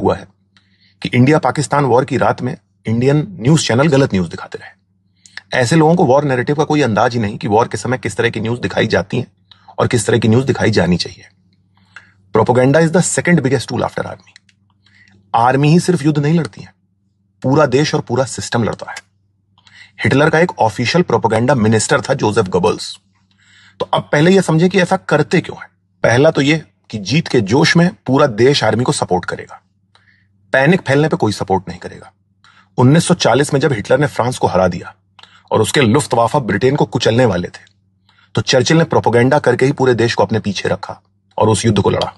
हुआ है कि इंडिया पाकिस्तान वॉर की रात में इंडियन न्यूज चैनल गलत न्यूज दिखाते रहे। ऐसे लोगों को वॉर नैरेटिव का कोई अंदाज ही नहीं कि वॉर के समय किस तरह की न्यूज दिखाई जाती है और किस तरह की न्यूज दिखाई जानी चाहिए। Propaganda is the second biggest tool after army. Army ही सिर्फ युद्ध नहीं लड़ती है, पूरा देश और पूरा सिस्टम लड़ता है। हिटलर का एक ऑफिशियल प्रोपेगेंडा मिनिस्टर था जोसेफ गोबल्स। तो अब पहले यह समझे कि ऐसा करते क्यों है। पहला तो यह कि जीत के जोश में पूरा देश आर्मी को सपोर्ट करेगा, पैनिक फैलने पे कोई सपोर्ट नहीं करेगा। 1940 में जब हिटलर ने फ्रांस को हरा दिया और उसके लुफ्तवाफा ब्रिटेन को कुचलने वाले थे, तो चर्चिल ने प्रोपेगेंडा करके ही पूरे देश को अपने पीछे रखा और उस युद्ध को लड़ा।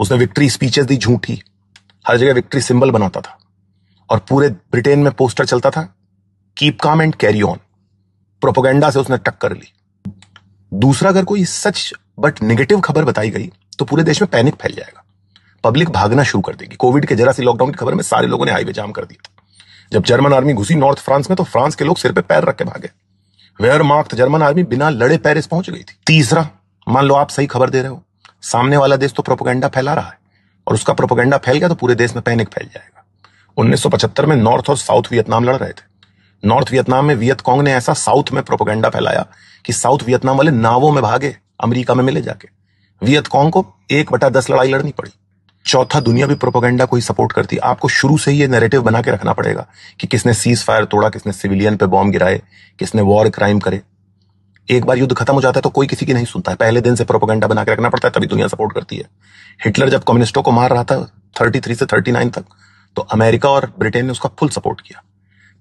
उसने विक्ट्री स्पीचेस दी झूठी, हर जगह विक्ट्री सिंबल बनाता था और पूरे ब्रिटेन में पोस्टर चलता था keep calm and carry on. Propaganda से उसने टक्कर ली। दूसरा, अगर कोई सच बट नेगेटिव खबर बताई गई तो पूरे देश में पैनिक फैल जाएगा, पब्लिक भागना शुरू कर देगी। कोविड के जरा सी लॉकडाउन की खबर में सारे लोगों ने हाईवे जाम कर दिया था। जब जर्मन आर्मी घुसी नॉर्थ फ्रांस में तो फ्रांस के लोग सिर पे पैर रख के भागे। वेयरमार्क्ट जर्मन आर्मी बिना लड़े पेरिस पहुंच गई थी। तीसरा, मान लो आप सही खबर दे रहे हो, सामने वाला देश तो प्रोपेगेंडा फैला रहा है और उसका प्रोपेगेंडा फैल गया तो पूरे देश में पैनिक फैल जाएगा। 1975 में नॉर्थ और साउथ वियतनाम लड़ रहे थे। नॉर्थ वियतनाम में वियतकांग ने ऐसा साउथ में प्रोपेगेंडा फैलाया कि साउथ वियतनाम वाले नावों में भागे अमेरिका में मिले जाके। वियतकांग को 1/10 लड़ाई लड़नी पड़ी। चौथा, दुनिया भी प्रोपेगेंडा को ही सपोर्ट करती है। आपको शुरू से ही ये नैरेटिव बना के रखना पड़ेगा कि किसने सीज फायर तोड़ा, किसने सिविलियन पे बॉम्ब गिराए, किसने वॉर क्राइम करे। एक बार युद्ध खत्म हो जाता है तो कोई किसी की नहीं सुनता है। पहले दिन से प्रोपेगेंडा बना के रखना पड़ता है, तभी दुनिया सपोर्ट करती है। हिटलर जब कम्युनिस्टों को मार रहा था 33 से 39 तक, तो अमेरिका और ब्रिटेन ने उसका फुल सपोर्ट किया।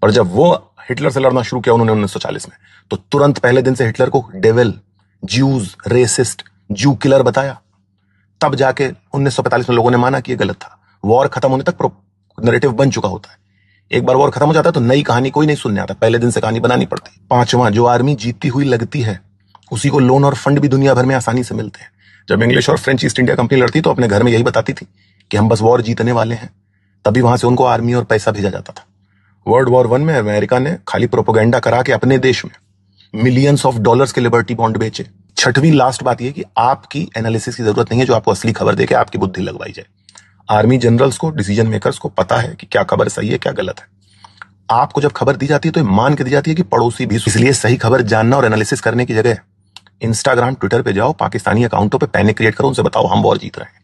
पर जब वो हिटलर से लड़ना शुरू किया उन्होंने 1940 में, तो तुरंत पहले दिन से हिटलर को डेविल, ज्यूज, रेसिस्ट, जू किलर बताया। तब जाके 1945 में लोगों ने माना कि ये गलत था। वॉर खत्म होने तक नैरेटिव बन चुका होता है। एक बार वॉर खत्म हो जाता है तो नई कहानी कोई नहीं सुनने आता, पहले दिन से कहानी बनानी पड़ती है। पांचवा, जो आर्मी जीतती हुई लगती है उसी को लोन और फंड भी दुनिया भर में आसानी से मिलते हैं। जब इंग्लिश और फ्रेंच ईस्ट इंडिया कंपनी लड़ती तो अपने घर में यही बताती थी कि हम बस वॉर जीतने वाले हैं, तभी वहां से उनको आर्मी और पैसा भेजा जाता था। वर्ल्ड वॉर 1 में अमेरिका ने खाली प्रोपेगेंडा करा के अपने देश में मिलियंस ऑफ डॉलर्स के लिबर्टी बॉन्ड बेचे। छठवीं लास्ट बात यह कि आपकी एनालिसिस की जरूरत नहीं है, जो आपको असली खबर देके आपकी बुद्धि लगवाई जाए। आर्मी जनरल्स को, डिसीजन मेकर्स को पता है कि क्या खबर सही है क्या गलत है। आपको जब खबर दी जाती है तो मान के दी जाती है कि पड़ोसी भी। इसलिए सही खबर जानना और एनालिसिस करने की जगह इंस्टाग्राम, ट्विटर पे जाओ, पाकिस्तानी अकाउंटों पे पैनिक क्रिएट करो, उनसे बताओ हम वॉर जीत रहे हैं।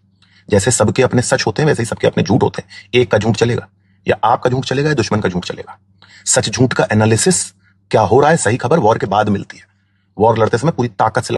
जैसे सबके अपने सच होते हैं वैसे ही सबके अपने झूठ होते हैं। एक का झूठ चलेगा, या आपका झूठ चलेगा, या दुश्मन का झूठ चलेगा। सच झूठ का एनालिसिस क्या हो रहा है, सही खबर वॉर के बाद मिलती है। वॉर लड़ते समय पूरी ताकत से